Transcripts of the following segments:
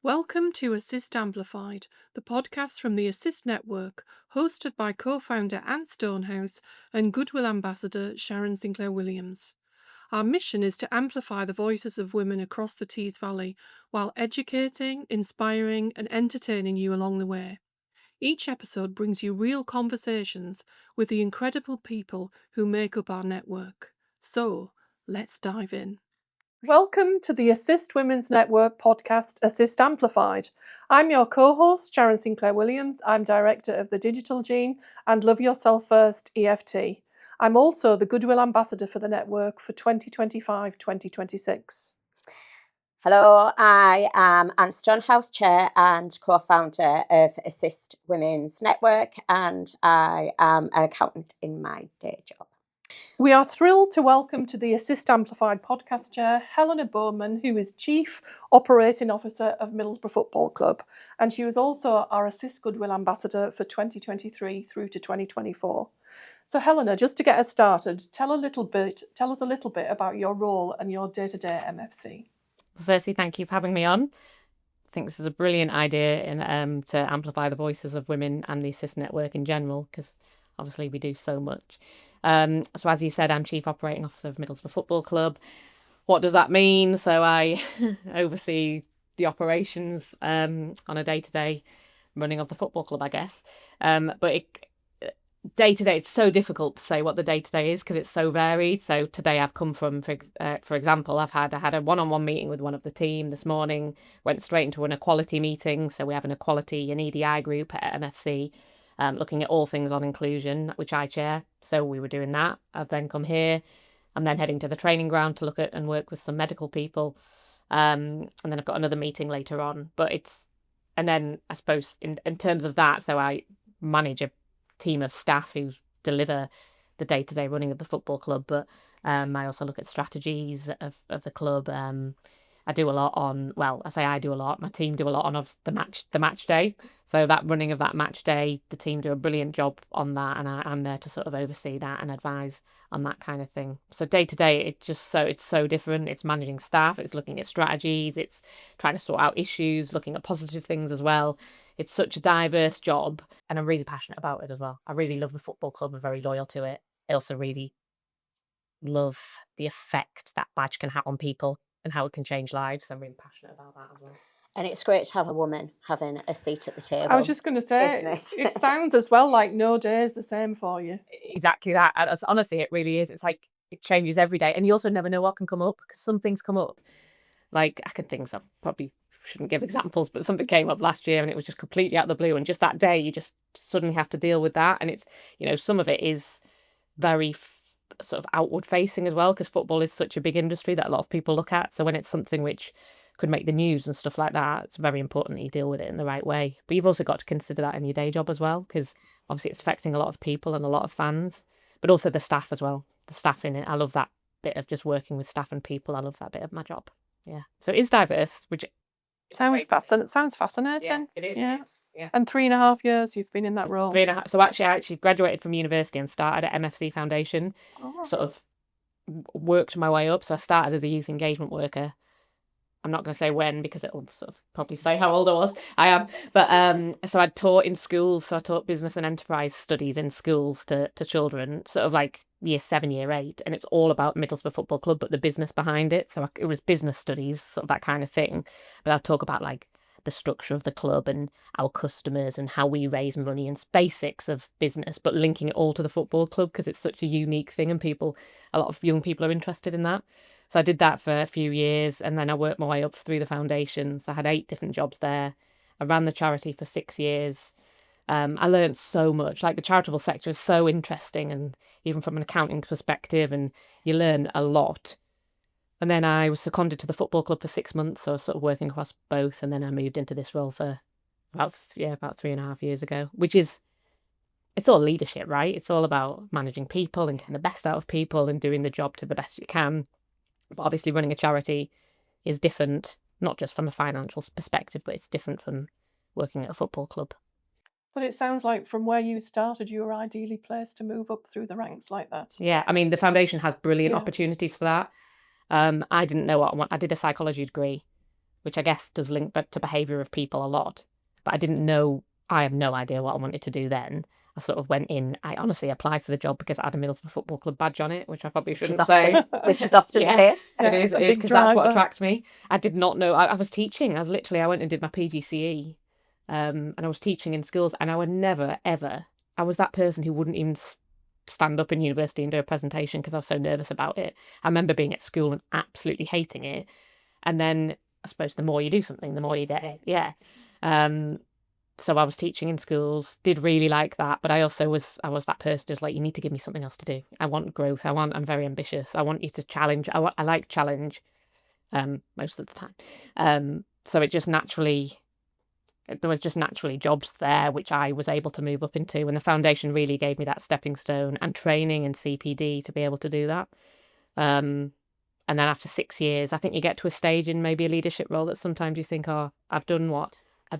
Welcome to Assist Amplified, the podcast from the Assist Network, hosted by co-founder Ant Stonehouse and Goodwill Ambassador Sharon Sinclair-Williams. Our mission is to amplify the voices of women across the Tees Valley while educating, inspiring and entertaining you along the way. Each episode brings you real conversations with the incredible people who make up our network. So, let's dive in. Welcome to the Assist Women's Network podcast, Assist Amplified. I'm your co-host, Sharon Sinclair-Williams. I'm director of the Digital Gene and Love Yourself First EFT. I'm also the Goodwill Ambassador for the network for 2025-2026. Hello, I am Ant Stonehouse, Chair and co-founder of Assist Women's Network, and I am an accountant in my day job. We are thrilled to welcome to the Assist Amplified podcast chair Helena Bowman, who is Chief Operating Officer of Middlesbrough Football Club, and she was also our Assist Goodwill Ambassador for 2023 through to 2024. So Helena, just to get us started, tell us a little bit about your role and your day-to-day MFC. Firstly, thank you for having me on. I think this is a brilliant idea to amplify the voices of women and the Assist Network in general, because obviously we do so much. So as you said, I'm Chief Operating Officer of Middlesbrough Football Club. What does that mean? So I oversee the operations on a day-to-day running of the football club, I guess. But day-to-day, it's so difficult to say what the day-to-day is because it's so varied. So today I've come from, for example, I had a one-on-one meeting with one of the team this morning, went straight into an equality meeting. So we have an equality and EDI group at MFC, looking at all things on inclusion, which I chair. So we were doing that. I've then come here. I'm then heading to the training ground to look at and work with some medical people. And then I've got another meeting later on. And then I suppose in terms of that, so I manage a team of staff who deliver the day-to-day running of the football club, but I also look at strategies of the club. I do a lot on, well, I say I do a lot, my team do a lot on the match day. So that running of that match day, the team do a brilliant job on that, and I'm there to sort of oversee that and advise on that kind of thing. So day to day, it's so different. It's managing staff, it's looking at strategies, it's trying to sort out issues, looking at positive things as well. It's such a diverse job, and I'm really passionate about it as well. I really love the football club. I'm very loyal to it. I also really love the effect that badge can have on people and how it can change lives. I'm really passionate about that as well. And it's great to have a woman having a seat at the table. I was just going to say, it sounds as well like no day is the same for you. Exactly that. And honestly, it really is. It's like it changes every day. And you also never know what can come up, because some things come up. Like, I can think so. Probably shouldn't give examples, but something came up last year and it was just completely out of the blue. And just that day, you just suddenly have to deal with that. And it's, some of it is very sort of outward facing as well, because football is such a big industry that a lot of people look at. So when it's something which could make the news and stuff like that, it's very important that you deal with it in the right way. But you've also got to consider that in your day job as well, because obviously it's affecting a lot of people and a lot of fans, but also the staff as well. The staff in it. I love that bit of just working with staff and people. I love that bit of my job. Yeah. So it is diverse, which sounds fascinating. Yeah, it is. Yeah. It is. Yeah. And 3.5 years you've been in that role. 3.5. So actually, I graduated from university and started at MFC Foundation. Sort of worked my way up. So I started as a youth engagement worker. I'm not going to say when, because it'll sort of probably say how old I was. I am. But so I taught in schools. So I taught business and enterprise studies in schools to children, sort of like year 7, year 8. And it's all about Middlesbrough Football Club, but the business behind it. So it was business studies, sort of that kind of thing. But I'll talk about like the structure of the club and our customers and how we raise money and basics of business, but linking it all to the football club because it's such a unique thing and a lot of young people are interested in that. So I did that for a few years and then I worked my way up through the foundation. So I had 8 different jobs there. I ran the charity for 6 years. I learned so much. Like, the charitable sector is so interesting, and even from an accounting perspective, and you learn a lot. And then I was seconded to the football club for 6 months, so I was sort of working across both. And then I moved into this role for about 3.5 years ago, which is, it's all leadership, right? It's all about managing people and getting the best out of people and doing the job to the best you can. But obviously running a charity is different, not just from a financial perspective, but it's different from working at a football club. But it sounds like from where you started, you were ideally placed to move up through the ranks like that. Yeah, I mean, the foundation has brilliant opportunities for that. I didn't know what I want. I did a psychology degree, which I guess does link to behaviour of people a lot. But I have no idea what I wanted to do then. I sort of went in, I honestly applied for the job because it had a Middlesbrough Football Club badge on it, which I probably shouldn't say. Which is often the case. It is, a big because that's what driver. attracted me. I did not know, I was teaching. I went and did my PGCE, and I was teaching in schools, and I would never, ever, I was that person who wouldn't even stand up in university and do a presentation because I was so nervous about it. I remember being at school and absolutely hating it. And then I suppose the more you do something, the more you get it. Yeah. So I was teaching in schools, did really like that, but I was that person who's like, you need to give me something else to do. I want growth. I'm very ambitious. I want you to challenge. I like challenge, most of the time. So there was just naturally jobs there, which I was able to move up into. And the foundation really gave me that stepping stone and training and CPD to be able to do that. And then after 6 years, I think you get to a stage in maybe a leadership role that sometimes you think, oh, I've done what I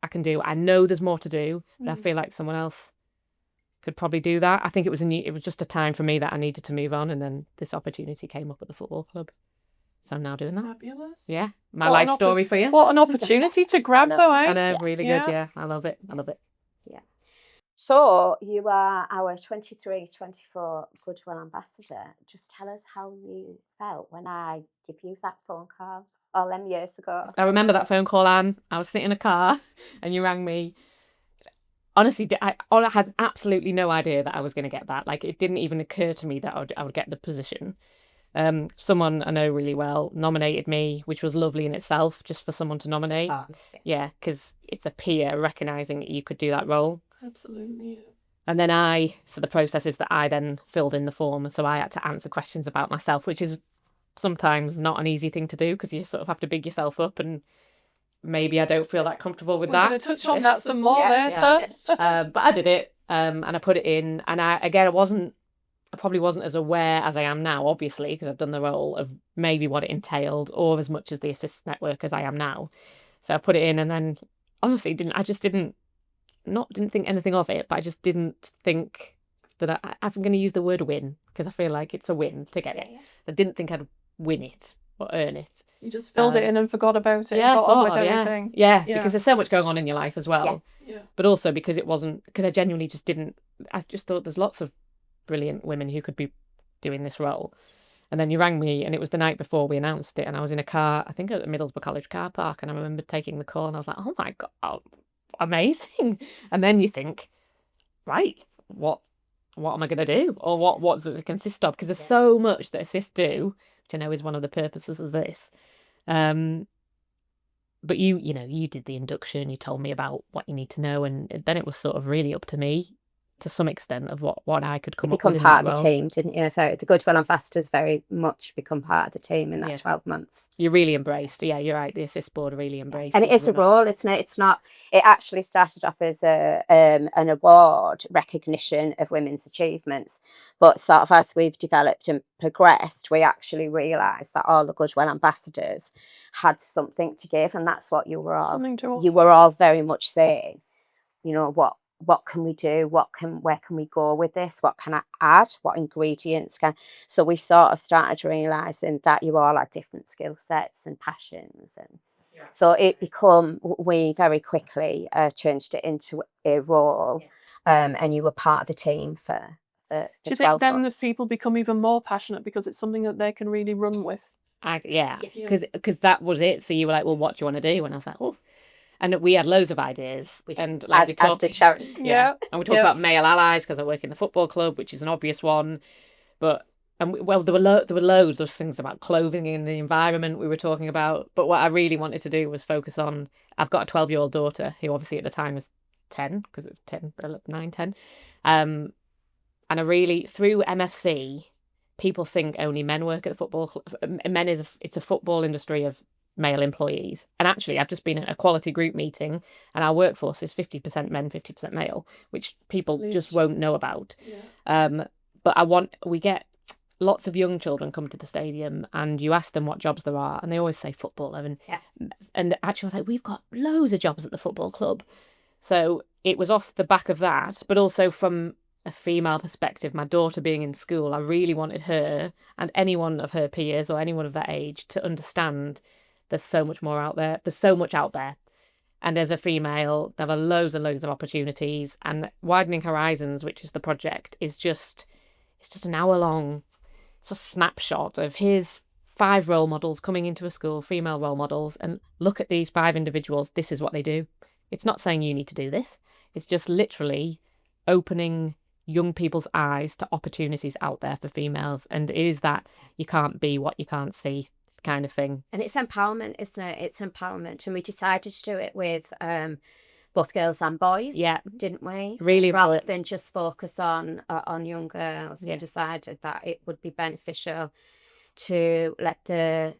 can do. I know there's more to do, but I feel like someone else could probably do that. I think it was just a time for me that I needed to move on, and then this opportunity came up at the football club. So I'm now doing that. Fabulous. Yeah. My life story for you. What an opportunity to grab, though, eh? I know, really good, yeah. I love it. Yeah. So you are our 23-24 Goodwill Ambassador. Just tell us how you felt when I give you that phone call all them years ago. I remember that phone call, Anne. I was sitting in a car and you rang me. Honestly, I had absolutely no idea that I was going to get that. Like, it didn't even occur to me that I would get the position. Someone I know really well nominated me, which was lovely in itself, just for someone to nominate. Yeah, because it's a peer recognising that you could do that role. Absolutely. And then so the process is that I then filled in the form, so I had to answer questions about myself, which is sometimes not an easy thing to do because you sort of have to big yourself up, and maybe I don't feel that comfortable with that. We're going to touch on that some more later. But I did it, and I put it in, and I probably wasn't as aware as I am now, obviously, because I've done the role of maybe what it entailed, or as much as the assist network as I am now. So I put it in, and then honestly didn't think anything of it, but I just didn't think that I'm going to use the word win because I feel like it's a win to get it. I didn't think I'd win it or earn it. You just filled it in and forgot about it. Yeah, got on with everything. Yeah, because there's so much going on in your life as well. Yeah. But also because I genuinely just didn't. I just thought there's lots of brilliant women who could be doing this role. And then you rang me, and it was the night before we announced it, and I was in a car, I think at the Middlesbrough College car park, and I remember taking the call, and I was like, oh my God, amazing. And then you think, right, what am I going to do? Or what does it consist of? Because there's so much that assists do, which I know is one of the purposes of this. But you did the induction, you told me about what you need to know, and then it was sort of really up to me to some extent of what I could come up with. You become part of the team, didn't you? The Goodwill Ambassadors very much become part of the team in that 12 months. You're really embraced. Yeah, you're right. The assist board really embraced. And it is a role, isn't it? It's not. It actually started off as an award recognition of women's achievements, but sort of as we've developed and progressed, we actually realised that all the Goodwill Ambassadors had something to give, and that's what you were all. Something to offer. You were all very much saying, what can we do? Where can we go with this? What can I add? What ingredients can? So we sort of started realising that you all had different skill sets and passions, and so we very quickly changed it into a role, and you were part of the team for. Do you think then the people become even more passionate because it's something that they can really run with? Because that was it. So you were like, well, what do you want to do? And I was like, oh. And we had loads of ideas, and as did Sharon. And we talked about male allies because I work in the football club, which is an obvious one. But there were loads of things about clothing and the environment we were talking about. But what I really wanted to do was focus on. I've got a 12-year-old daughter who obviously at the time was 10 because it was 9, 10. And I really, through MFC, people think only men work at the football club. It's a football industry of male employees, and actually I've just been at a quality group meeting, and our workforce is 50% men, 50% male, which people just won't know about. But we get lots of young children come to the stadium, and you ask them what jobs there are, and they always say footballer, and actually I was like, we've got loads of jobs at the football club. So it was off the back of that, but also from a female perspective, my daughter being in school, I really wanted her and anyone of her peers or anyone of that age to understand There's so much more out there. There's so much out there. And as a female, there are loads and loads of opportunities. And Widening Horizons, which is the project, it's just an hour long. It's a snapshot of here's 5 role models coming into a school, female role models, and look at these 5 individuals. This is what they do. It's not saying you need to do this. It's just literally opening young people's eyes to opportunities out there for females. And it is that you can't be what you can't see kind of thing. And it's empowerment, isn't it? It's empowerment. And we decided to do it with both girls and boys, didn't we? Really. Rather than just focus on young girls, Yeah. we decided that it would be beneficial to let the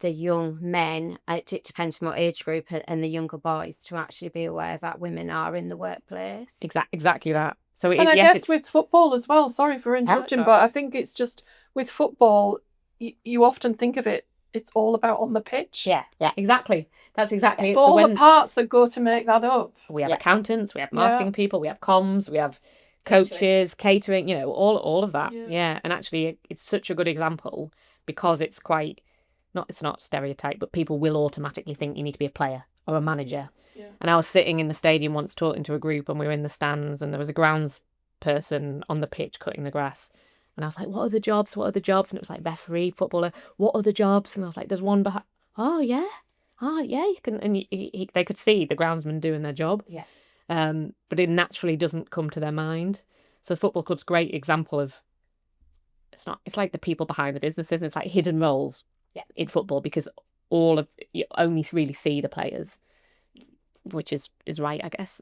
young men, it depends on what age group, and the younger boys to actually be aware that women are in the workplace. Exactly that. So And I guess with football as well, sorry for interrupting, sure. but I think it's just with football, you often think of it, it's all about on the pitch. Yeah, exactly. That's exactly it. But all the parts that go to make that up. We have accountants, we have marketing people, we have comms, we have coaches, catering, all of that. Yeah. And actually, it's such a good example because it's quite, it's not stereotype, but people will automatically think you need to be a player or a manager. Yeah. And I was sitting in the stadium once talking to a group, and we were in the stands, and there was a grounds person on the pitch cutting the grass. And I was like, what are the jobs? What are the jobs? And it was like referee, footballer, what are the jobs? And I was like, there's one behind. Oh, yeah, you can. And they could see the groundsman doing their job. Yeah. But it naturally doesn't come to their mind. So the football club's great example of, it's like the people behind the businesses. It's like hidden roles in football, because you only really see the players, which is right, I guess.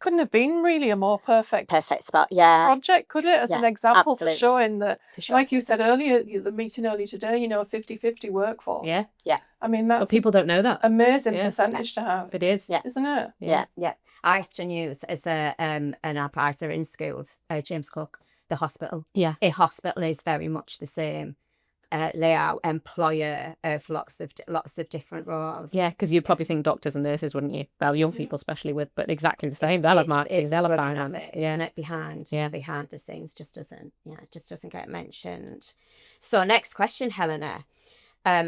Couldn't have been really a more perfect spot, project, could it? As an example absolutely. for showing that, like you said earlier, the meeting earlier today, a 50-50 workforce. Yeah. I mean, that's but people don't know that. amazing percentage to have. It is. Isn't it? Yeah. I often use as an advisor in schools, James Cook, the hospital. Yeah. A hospital is very much the same layout, employer of lots of different roles. Yeah, because you'd probably think doctors and nurses, wouldn't you? Well, young people especially but exactly the same. They'll have marketing, they'll have finance. And it behind the scenes just doesn't get mentioned. So next question, Helena.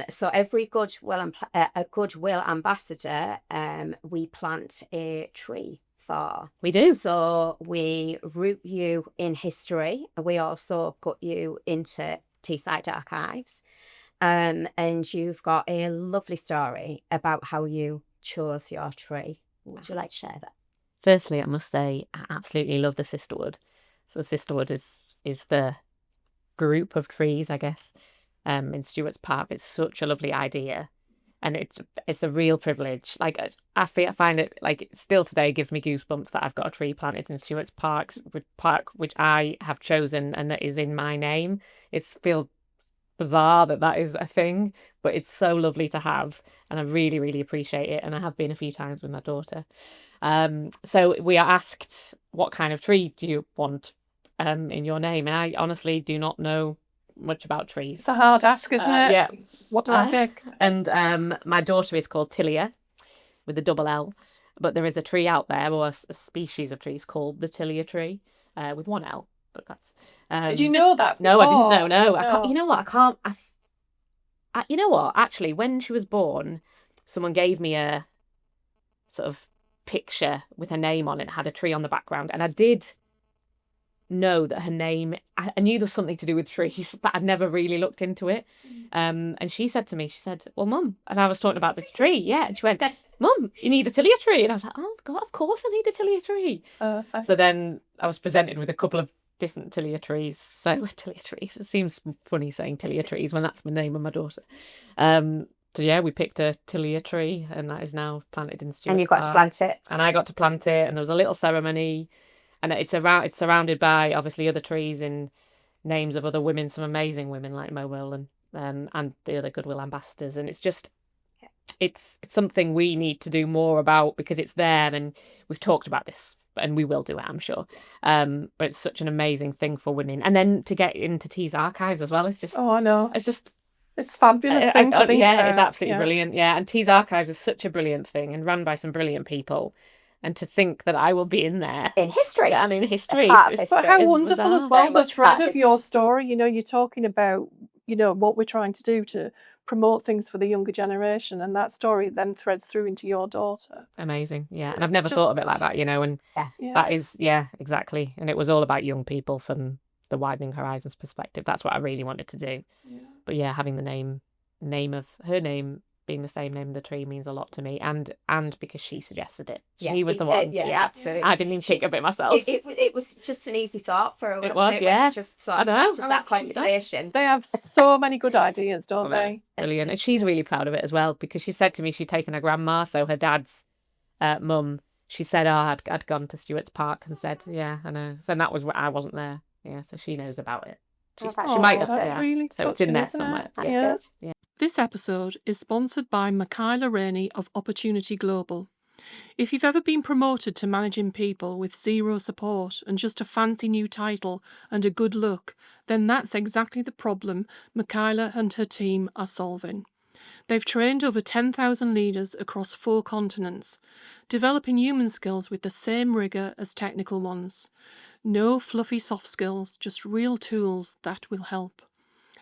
So every goodwill ambassador, we plant a tree for. We do. So we root you in history. We also put you into Teesside Archives. And you've got a lovely story about how you chose your tree. Would you like to share that? Firstly, I must say I absolutely love the Sisterwood. So Sisterwood is the group of trees, I guess, in Stewart's Park. It's such a lovely idea. And it's a real privilege. Like, I find it, like, still today gives me goosebumps that I've got a tree planted in Stewart's Park, which I have chosen and that is in my name. It feels bizarre that is a thing, but it's so lovely to have, and I really, really appreciate it. And I have been a few times with my daughter. So we are asked, what kind of tree do you want in your name? And I honestly do not know much about trees. It's a hard ask, isn't it? Yeah. What do I pick? And my daughter is called Tilia with a double L, but there is a tree out there, or a species of trees called the Tilia tree with one L. But that's. Did you know that? No, I didn't know. No, no. I can't. You know what? I can't. You know what? Actually, when she was born, someone gave me a sort of picture with her name on it. It had a tree on the background, and I did know that her name, I knew there was something to do with trees, but I'd never really looked into it. And she said to me, well, Mum, and I was talking about the tree, and she went, Mum, you need a Tilia tree. And I was like, oh God, of course I need a Tilia tree. So then I was presented with a couple of different Tilia trees. So Tilia trees, it seems funny saying Tilia trees when that's the name of my daughter. So yeah, we picked a Tilia tree, and that is now planted in Stewart's Park. And you got to plant it. And I got to plant it, and there was a little ceremony. And it's surrounded by obviously other trees in names of other women, some amazing women like Mo Will and the other Goodwill ambassadors. And it's just, it's something we need to do more about, because it's there, and we've talked about this, and we will do it, I'm sure. But it's such an amazing thing for women. And then to get into Tees Archives as well, it's just, oh, I know. It's just, it's fabulous thing to be yeah, it's absolutely brilliant. Yeah, and Tees Archives is such a brilliant thing and run by some brilliant people. And to think that I will be in there. In history. And in history. But how wonderful bizarre. as well, the thread of your story. You're talking about, what we're trying to do to promote things for the younger generation, and that story then threads through into your daughter. Amazing. Yeah. And I've never thought of it like that, and that is, exactly. And it was all about young people from the Widening Horizons perspective. That's what I really wanted to do. Yeah. But yeah, having the name of her name being the same name of the tree means a lot to me, and because she suggested it. She was the one. Absolutely. I didn't even think of it myself. It was just an easy thought for her. It wasn't was, yeah. Just sort of that conversation. They have so many good ideas, don't they? Brilliant. And she's really proud of it as well, because she said to me she'd taken her grandma, so her dad's mum. She said, I'd gone to Stewart's Park and said, yeah, I know. So that was where I wasn't there. Yeah, so she knows about it. She might have. That's really so it's in there touching, somewhere. isn't it? That's good. Yeah. This episode is sponsored by Michaela Rainey of Opportunity Global. If you've ever been promoted to managing people with zero support and just a fancy new title and a good look, then that's exactly the problem Michaela and her team are solving. They've trained over 10,000 leaders across 4 continents, developing human skills with the same rigour as technical ones. No fluffy soft skills, just real tools that will help.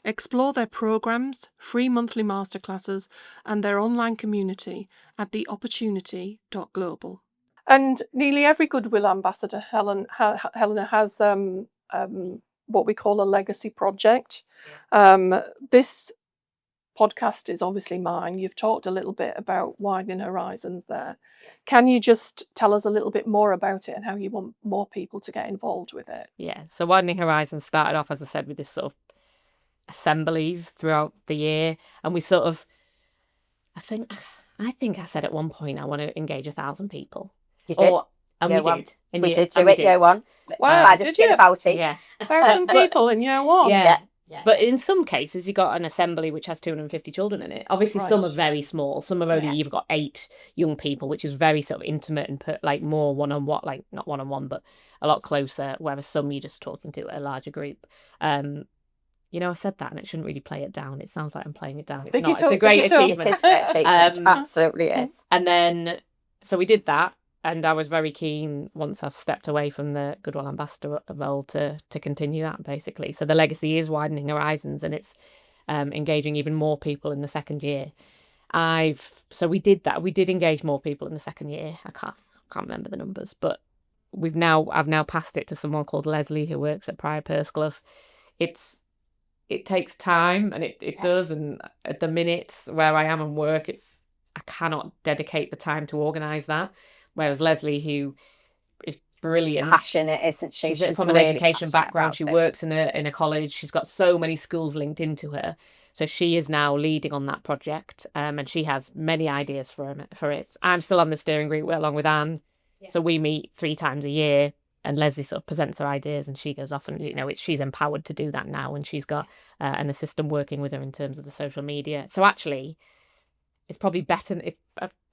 Explore their programmes, free monthly masterclasses, and their online community at theopportunity.global. And nearly every Goodwill ambassador, Helena, has what we call a legacy project. This podcast is obviously mine. You've talked a little bit about Widening Horizons there. Can you just tell us a little bit more about it and how you want more people to get involved with it? Yeah, so Widening Horizons started off, as I said, with this sort of assemblies throughout the year, and we sort of, I think I said at one point I want to engage 1,000 people. You did. And year we one. did. We did do it year one. Wow, By the did skin you? of our teeth. Yeah. 1,000 people in year one. Yeah. Yeah. But in some cases, you got an assembly which has 250 children in it. Obviously, Right. some are very small. Some are only, Yeah. you've got 8 young people, which is very sort of intimate and like more one-on-one, like not one-on-one, but a lot closer, whereas some you're just talking to a larger group. I said that and it shouldn't really play it down. It sounds like I'm playing it down. It's not. It's a great achievement. It is a great achievement. Absolutely is. And then, so we did that. And I was very keen, once I've stepped away from the Goodwill Ambassador role, to continue that, basically. So the legacy is Widening Horizons, and it's engaging even more people in the second year. So we did that. We did engage more people in the second year. I can't remember the numbers, but I've now passed it to someone called Leslie, who works at Prior Persclough. It takes time, and it does. And at the minutes where I am in work, I cannot dedicate the time to organise that. Whereas Leslie, who is brilliant, Passionate, isn't she? She's from an education background. She works in a college. She's got so many schools linked into her. So she is now leading on that project, and she has many ideas for it. I'm still on the steering group along with Anne. Yeah. So we meet 3 times a year, and Leslie sort of presents her ideas, and she goes off, and she's empowered to do that now, and she's got an assistant working with her in terms of the social media. So actually, it's probably better.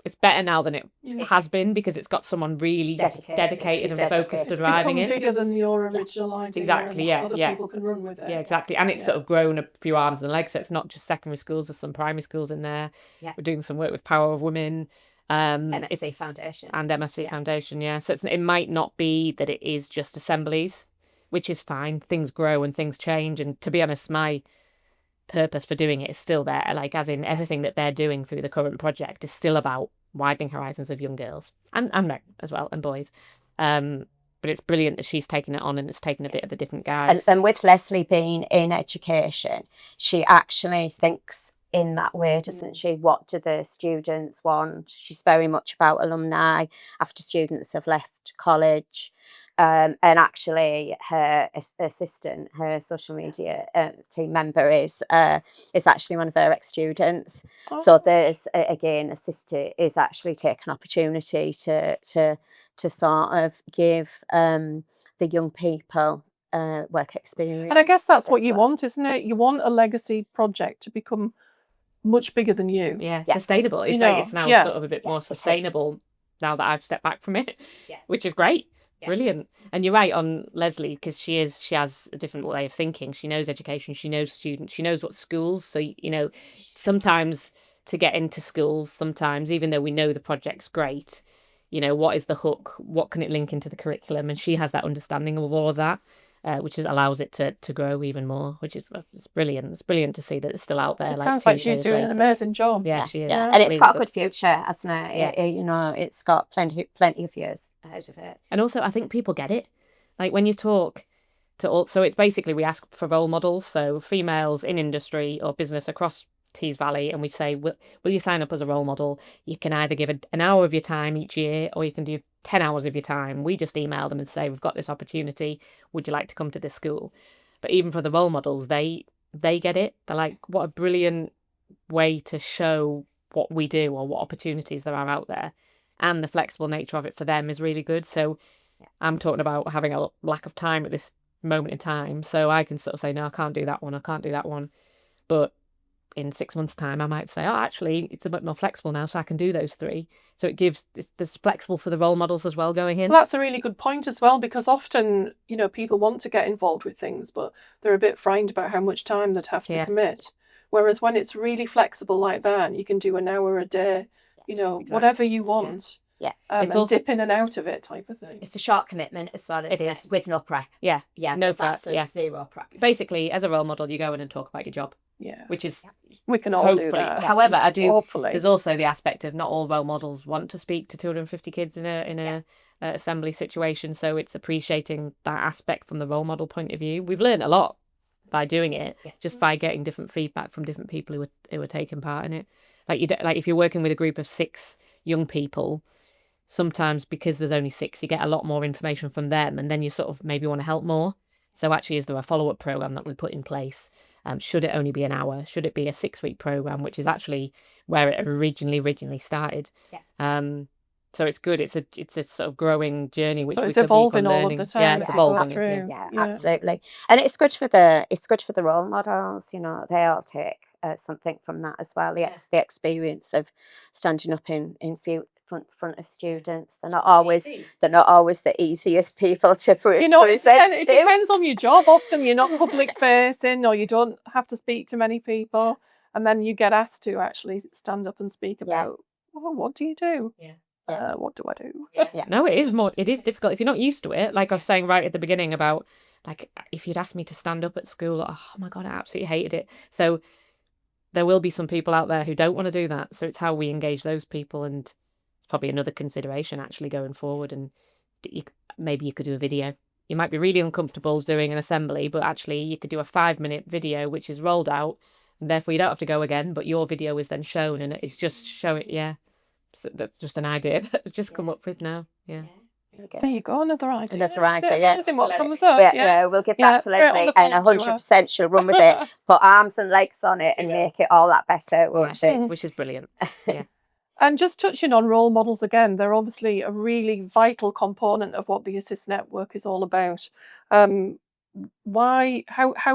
It's better now than it has been, because it's got someone really dedicated and focused to driving it. It's bigger than your original idea. Exactly, yeah. Other people can run with it. Yeah, exactly. And it's sort of grown a few arms and legs. So it's not just secondary schools, there's some primary schools in there. Yeah. We're doing some work with Power of Women. MSC Foundation. And MSC Foundation, yeah. So it might not be that it is just assemblies, which is fine. Things grow and things change. And to be honest, my purpose for doing it is still there, like as in everything that they're doing through the current project is still about widening horizons of young girls and men as well, and boys. But it's brilliant that she's taken it on, and it's taken a bit of a different guise. And with Leslie being in education, she actually thinks in that way, doesn't she? What do the students want? She's very much about alumni after students have left college. And actually, her assistant, her social media team member, is actually one of her ex-students. Oh. So there's again, a sister is actually taking opportunity to sort of give the young people work experience. And I guess that's what you want, isn't it? You want a legacy project to become much bigger than you. Yeah, sustainable. It's now sort of a bit more sustainable now that I've stepped back from it, which is great. Yeah. Brilliant. And you're right on Leslie, because she has a different way of thinking. She knows education, she knows students, she knows what schools. So, sometimes to get into schools, sometimes, even though we know the project's great, what is the hook? What can it link into the curriculum? And she has that understanding of all of that. which allows it to grow even more, which is it's brilliant. It's brilliant to see that it's still out there. It like sounds 2 like she's years doing an later. amazing job. Yeah, she is. Yeah. And it's really got a good. good future, hasn't it? Yeah. You know, it's got plenty of years ahead of it. And also, I think people get it. Like when you talk to all, so it's basically we ask for role models, so females in industry or business across Tees Valley, and we say, will you sign up as a role model? You can either give an hour of your time each year, or you can do 10 hours of your time. We just email them and say, we've got this opportunity. Would you like to come to this school? But even for the role models, they get it. They're like, what a brilliant way to show what we do or what opportunities there are out there. And the flexible nature of it for them is really good. So I'm talking about having a lack of time at this moment in time. So I can sort of say, no, I can't do that one. I can't do that one. But in 6 months' time, I might say, oh, actually, it's a bit more flexible now, so I can do those 3. So it gives this flexible for the role models as well going in. Well, that's a really good point as well, because often, you know, people want to get involved with things, but they're a bit frightened about how much time they'd have to commit. Whereas when it's really flexible like that, and you can do an hour a day, you know, whatever you want. Yeah. It's also dip in and out of it type of thing. It's a short commitment as well as It is. with no prep. Yeah. Yeah. No prep. Yeah. Zero prep. Basically, as a role model, you go in and talk about your job. Yeah. Which is we can all do hopefully. that. However, Hopefully. there's also the aspect of not all role models want to speak to 250 kids in a assembly situation. So it's appreciating that aspect from the role model point of view. We've learned a lot by doing it, just by getting different feedback from different people who are taking part in it. Like if you're working with a group of 6 young people, sometimes because there's only 6, you get a lot more information from them, and then you sort of maybe want to help more. So actually, is there a follow-up program that we put in place? Should it only be an hour? Should it be a 6-week program, which is actually where it originally started? Yeah. So it's good. It's a sort of growing journey, which so it's evolving all of the time. Yeah, it's evolving. Through. Yeah, absolutely. And it's good for the role models. You know, they all take something from that as well. It's the experience of standing up in front of students. They're not always the easiest people to present. You know, it depends on your job. Often you're not public facing, or you don't have to speak to many people, and then you get asked to actually stand up and speak about, well, what do you do? What do I do? No, it is difficult if you're not used to it. Like I was saying right at the beginning about, like, if you'd asked me to stand up at school, oh my God, I absolutely hated it. So there will be some people out there who don't want to do that. So it's how we engage those people, and it's probably another consideration actually going forward. And maybe you could do a video. You might be really uncomfortable doing an assembly, but actually you could do a 5-minute video which is rolled out, and therefore you don't have to go again, but your video is then shown, and it's just showing. So that's just an idea that I've just come up with now. Yeah. There you go, another idea. Amazing what comes up. We'll give that to Leslie, and 100% she'll run with it, put arms and legs on it, and make it all that better, won't she? Which is brilliant. Yeah. And just touching on role models again, they're obviously a really vital component of what the Assist Network is all about. How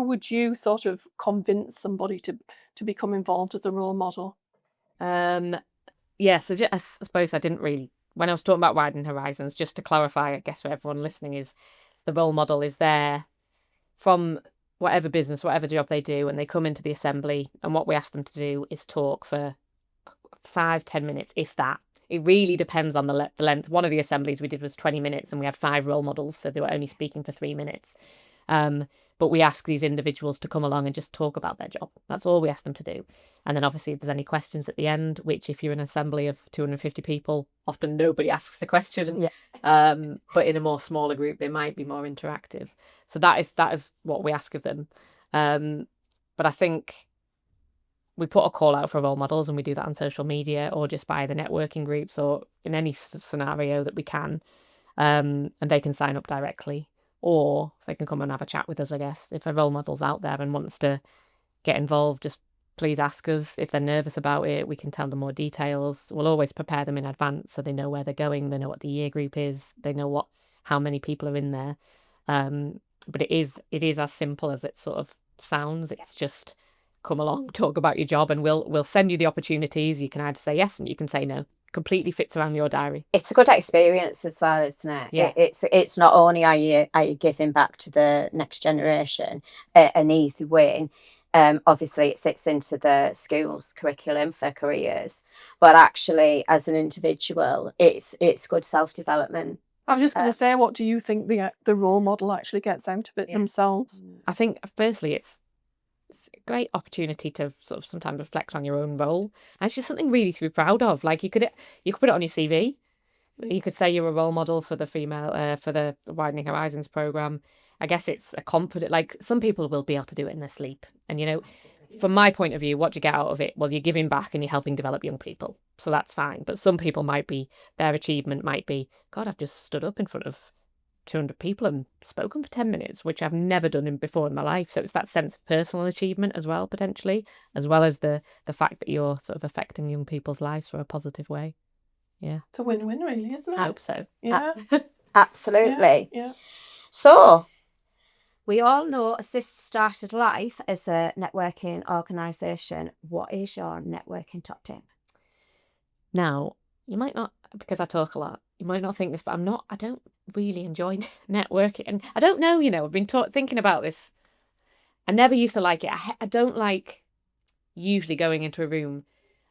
would you sort of convince somebody to become involved as a role model? Yeah, so I suppose I didn't really, when I was talking about widening horizons, just to clarify, I guess for everyone listening, is the role model is there from whatever business, whatever job they do, and they come into the assembly, and what we ask them to do is talk for 5-10 minutes, if that. It really depends on the length. One of the assemblies we did was 20 minutes, and we had 5 role models, so they were only speaking for 3 minutes. But we ask these individuals to come along and just talk about their job. That's all we ask them to do. And then obviously if there's any questions at the end, which if you're in an assembly of 250 people, often nobody asks the question. Yeah. But in a more smaller group, they might be more interactive. So that is what we ask of them. But I think we put a call out for role models, and we do that on social media or just by the networking groups or in any scenario that we can. And they can sign up directly. Or they can come and have a chat with us, I guess. If a role model's out there and wants to get involved, just please ask us. If they're nervous about it, we can tell them more details. We'll always prepare them in advance so they know where they're going, they know what the year group is, they know how many people are in there. But it is as simple as it sort of sounds. It's just come along, talk about your job, and we'll send you the opportunities. You can either say yes and you can say no. Completely fits around your diary. It's a good experience as well, isn't it? Yeah. It's not only are you giving back to the next generation an easy win. Obviously it sits into the school's curriculum for careers, but actually as an individual it's good self-development I was just going to say, what do you think the role model actually gets out of it themselves? I think, firstly, it's a great opportunity to sort of sometimes reflect on your own role. And it's just something really to be proud of. Like you could put it on your CV. You could say you're a role model for the female, for the Widening Horizons program. I guess it's a confident, like some people will be able to do it in their sleep. And, you know, from my point of view, what do you get out of it? Well, you're giving back and you're helping develop young people. So that's fine. But some people their achievement might be, God, I've just stood up in front of 200 people and spoken for 10 minutes, which I've never done before in my life. So it's that sense of personal achievement as well, potentially, as well as the fact that you're sort of affecting young people's lives for a positive way. Yeah. It's a win-win, really, isn't it? I hope so. Yeah. Absolutely. Yeah. So, we all know Assist started life as a networking organisation. What is your networking top tip? Now, you might not, because I talk a lot, you might not think this, but I don't really enjoy networking. And I don't know, you know, I've been thinking about this. I never used to like it. I don't like usually going into a room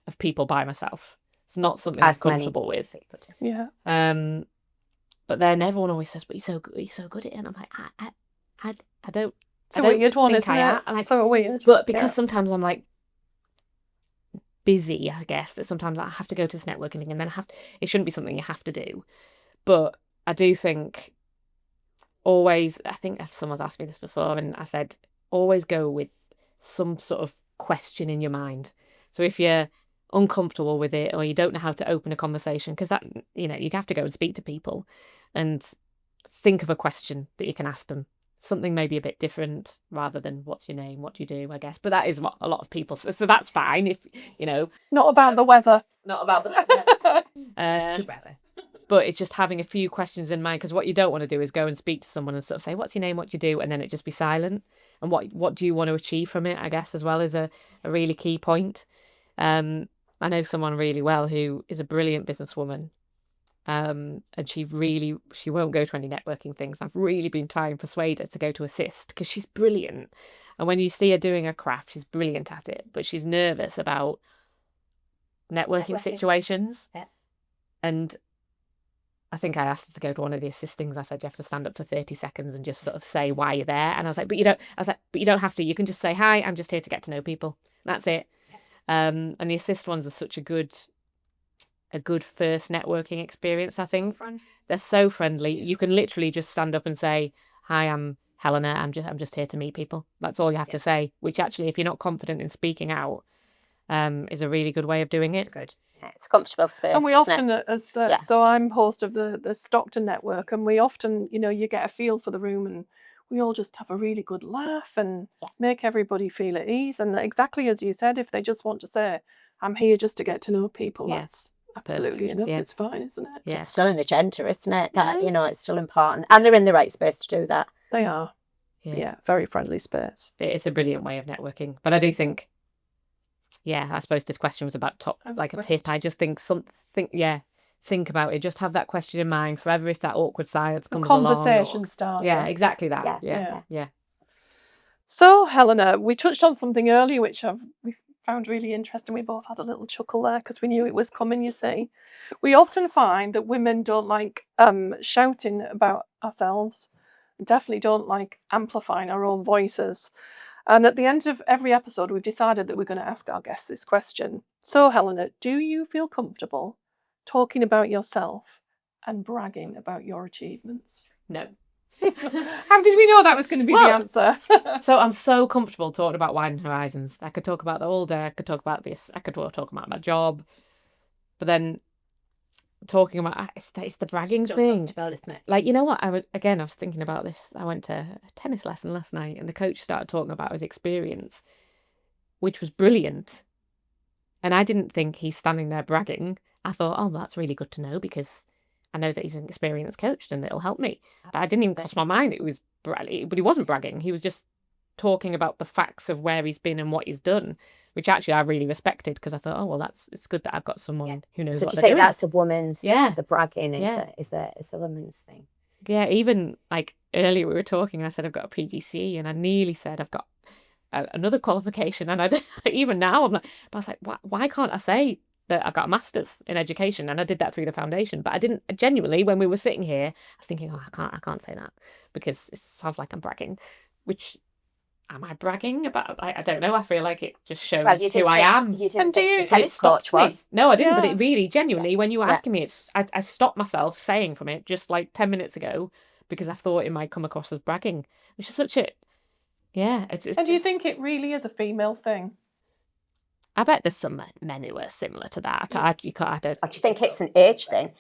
of people by myself. It's not something I'm comfortable with. Yeah. But then everyone always says, "But you're so good at it," and I'm like, I don't. It's a weird one, isn't it? Like, so weird. But because sometimes I'm like busy, I guess, that sometimes I have to go to this networking thing, and then it shouldn't be something you have to do. But I do think always. I think if someone's asked me this before, and I said always go with some sort of question in your mind. So if you're uncomfortable with it, or you don't know how to open a conversation, because that, you know, you have to go and speak to people and think of a question that you can ask them, something maybe a bit different rather than what's your name, what do you do, I guess. But that is what a lot of people, so that's fine if, you know, not about the weather, It's good weather. But it's just having a few questions in mind, because what you don't want to do is go and speak to someone and sort of say, what's your name, what do you do, and then it just be silent. And what do you want to achieve from it, I guess, as well, is a really key point. I know someone really well who is a brilliant businesswoman, and she won't go to any networking things. I've really been trying to persuade her to go to Assist, because she's brilliant. And when you see her doing her craft, she's brilliant at it, but she's nervous about networking situations. Yeah. And I think I asked her to go to one of the Assist things. I said, you have to stand up for 30 seconds and just sort of say why you're there. And I was like, but you don't have to. You can just say, hi, I'm just here to get to know people. That's it. And the Assist ones are such a good first networking experience, I think. They're so friendly. You can literally just stand up and say, hi, I'm Helena. I'm just here to meet people. That's all you have to say, which actually, if you're not confident in speaking out, is a really good way of doing it. It's good. Yeah, it's a comfortable space. And we often, so I'm host of the Stockton Network, and we often, you know, you get a feel for the room, and we all just have a really good laugh and make everybody feel at ease. And exactly as you said, if they just want to say, I'm here just to get to know people, that's absolutely enough. It's fine, isn't it? Yeah. It's still an agenda, isn't it? That, you know, it's still important. And they're in the right space to do that. They are. Yeah, very friendly space. It's a brilliant way of networking. But I do think, I suppose this question was about a tip. I just think think about it. Just have that question in mind forever if that awkward silence comes along. Conversation starter. Yeah, exactly that. Yeah. So, Helena, we touched on something earlier which we found really interesting. We both had a little chuckle there because we knew it was coming, you see. We often find that women don't like shouting about ourselves. Definitely don't like amplifying our own voices. And at the end of every episode, we've decided that we're going to ask our guests this question. So, Helena, do you feel comfortable talking about yourself and bragging about your achievements? No. How did we know that was going to be the answer? So I'm so comfortable talking about Widening Horizons. I could talk about that all day. I could talk about this. I could talk about my job. But then talking about it's the bragging thing, isn't it? like, you know what, I was thinking about this. I went to a tennis lesson last night, and the coach started talking about his experience, which was brilliant, and I didn't think he's standing there bragging. I thought, oh, that's really good to know, because I know that he's an experienced coach and it'll help me. But I didn't even cross my mind it was but he wasn't bragging. He was just talking about the facts of where he's been and what he's done, which actually I really respected, because I thought, oh, well, it's good that I've got someone who knows what they're doing. So do you think that's a woman's, the bragging is a woman's thing? Yeah, even like earlier we were talking, I said I've got a PGCE, and I nearly said I've got another qualification, and even now I'm like, but I was like, why can't I say that I've got a master's in education, and I did that through the foundation. But I didn't genuinely, when we were sitting here, I was thinking, oh, I can't say that because it sounds like I'm bragging. Which, am I bragging about? I don't know. I feel like it just shows who I am. You And didn't do think you- the It tennis stopped coach me. was. No, I didn't. But Yeah. it really, genuinely, when you were Yeah. asking me, I stopped myself saying from it just like 10 minutes ago because I thought it might come across as bragging. Which is such a, yeah. It's And do you think it really is a female thing? I bet there's some men who are similar to that. I don't. Or do you think it's an age thing?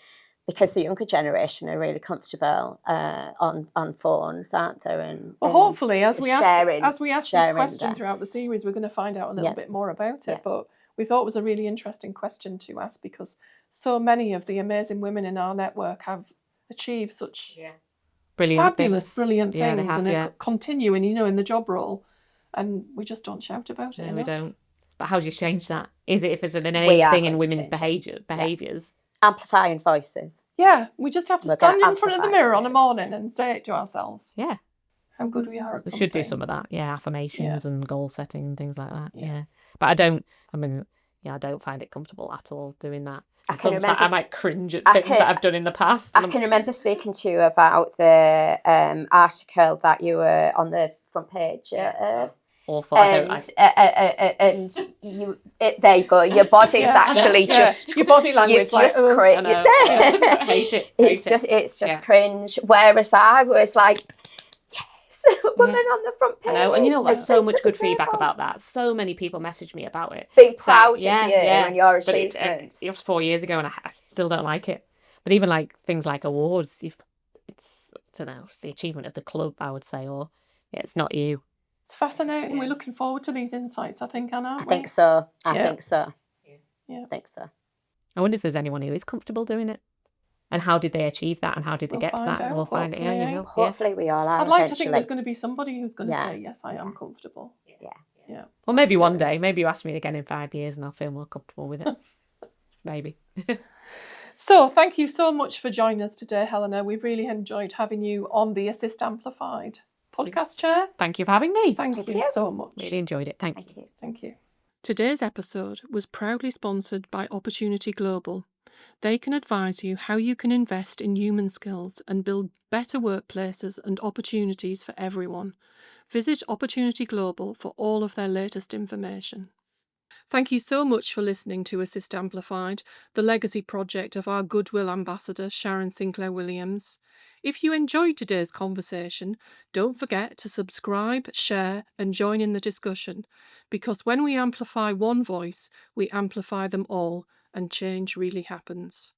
Because the younger generation are really comfortable on phones, aren't they? And Hopefully, as we sharing ask this sharing question that. throughout the series, we're going to find out a little Yeah. bit more about it. Yeah. But we thought it was a really interesting question to ask because so many of the amazing women in our network have achieved such Brilliant fabulous, things. brilliant Yeah, they things, have, and yeah. are continuing, in the job role, and we just don't shout about it No, enough. we don't. But how do you change that? Is it if it's an We innate are thing in going to women's change it. behaviours? Amplifying voices. Yeah, we just have to We're stand gonna in front of the amplify mirror on a voices. morning and say it to ourselves. Yeah. How good we are at We something. should do some of that. Yeah, affirmations and goal setting and things like that. Yeah. Yeah. But I don't find it comfortable at all doing that. I And can sometimes remember I might cringe at I things can- that I've done in the past. I can remember speaking to you about the article that you were on the front page of. Awful. I don't. And you, there you go. Your body's actually just your body language. It's just cringe. I know. I hate it. It's just Yeah. cringe. Whereas I was like, yes, women on the front page. I know, and you know, there's so they much took good the feedback table. about that. So many people messaged me about it. Being So, proud of you and your but achievements. it was 4 years ago, and I still don't like it. But even like things like awards, it's I don't know, it's the achievement of the club, I would say, or it's not you. It's fascinating. We're looking forward to these insights, I think, Anna. I think so. I Yeah. think so. Yeah. I think so. I wonder if there's anyone who is comfortable doing it, and how did they achieve that, and how did they We'll get to find that? And out, we'll find it. Yeah, hopefully, you eh? will. Yeah. Hopefully we all are. I'd like to think eventually. there's going to be somebody who's going to Yeah. say, yes, I am comfortable. Yeah. Yeah. Well, maybe one day. Maybe you ask me again in 5 years, and I'll feel more comfortable with it. Maybe. So thank you so much for joining us today, Helena. We've really enjoyed having you on the Assist Amplified podcast chair. Thank you for having me. Thank you so much. Really enjoyed it. Thank you. Thank you. Thank you. Today's episode was proudly sponsored by Opportunity Global. They can advise you how you can invest in human skills and build better workplaces and opportunities for everyone. Visit Opportunity Global for all of their latest information. Thank you so much for listening to Assist Amplified, the legacy project of our Goodwill Ambassador, Sharon Sinclair-Williams. If you enjoyed today's conversation, don't forget to subscribe, share, and join in the discussion, because when we amplify one voice, we amplify them all, and change really happens.